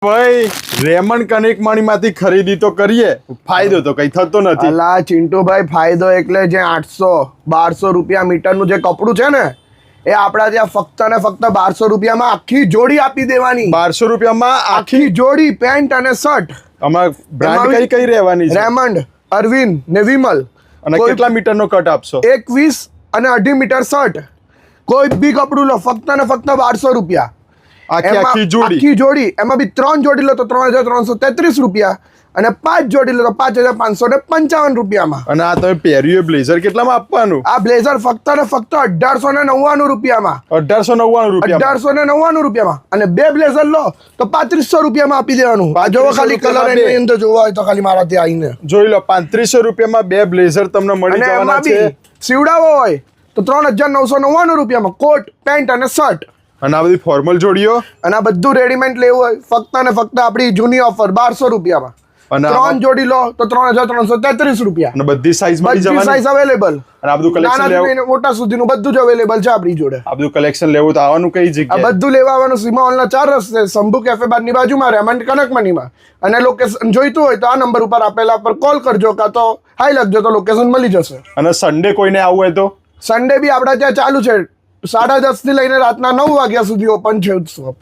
ભાઈ Raymond connect માંથી ખરીદી તો કરીએ, ફાયદો તો કઈ થતો નથી. અલા ચિંટુભાઈ, ફાયદો એટલે જે 800-1200 રૂપિયા મીટરનું જે કપડું છે ને, એ આપણા ત્યાં ફક્ત ને ફક્ત 1200 રૂપિયામાં આખી જોડી આપી દેવાની. 1200 રૂપિયામાં આખી જોડી પેન્ટ અને શર્ટ. આમાં બ્રાન્ડ કઈ રહેવાની છે? રેમંડ, અરવિંદ ને વિમલ. અને કેટલા મીટરનો કટ આપશો? 21 અને 2.5 મીટર શર્ટ. કોઈ બી કપડું લો, ફક્ત ને ફક્ત 1200 રૂપિયા. આખી જોડી. એમાં બી 3 જોડી લો તો 3333 રૂપિયા, અને 5 જોડી લો તો 5555 રૂપિયામાં. અને આ તમે પહેર્યું બ્લેઝર કેટલામાં આપવાનું? આ બ્લેઝર ફક્ત ને ફક્ત 1899 રૂપિયામાં. 1899 રૂપિયામાં. અને 2 બ્લેઝર લો તો 3500 રૂપિયામાં આપી દેવાનું. આ જોવો ખાલી કલર એની અંદર જોવા હોય તો ખાલી મારા ત્યાં આવીને જોઈ લો. 3500 રૂપિયામાં 2 બ્લેઝર તમને મળી જવાના છે. સીવડાવો હોય તો 3999 રૂપિયામાં કોટ, પેન્ટ અને શર્ટ. અને આ બધી ફોર્મલ જોડીઓ, અને આ બધું રેડીમેડ લેવું હોય ફક્ત ને ફક્ત આપણી જૂની ઓફર 1200 રૂપિયામાં. અને 3 જોડી લો તો 3333 રૂપિયા. અને બધી સાઈઝ મળી બધી જવાની. Size available. અને આ બધું કલેક્શન લેવું, નાના મોટા સુધીનું બધું જ અવેલેબલ છે આપણી જોડે. આ બધું કલેક્શન લેવું તો આવવાનું કઈ આ જગ્યાએ? બધું લેવા આવવાનું સીમા હોલના 4 રસ્તે, શંભુ કેફે બારની બાજુમાં, રેમંડ કનક મનીમાં. અને લોકેશન જોઈતું હોય તો આ નંબર ઉપર આપેલા પર કોલ કરજો, કાં તો હાઈ લખજો તો લોકેશન મળી જશે. અને સન્ડે કોઈને આવવું હોય તો? સન્ડે બી આપણા ત્યાં ચાલુ છે. 10:30 થી લઈને રાતના 9 વાગ્યા સુધી ઓપન છે શોપ.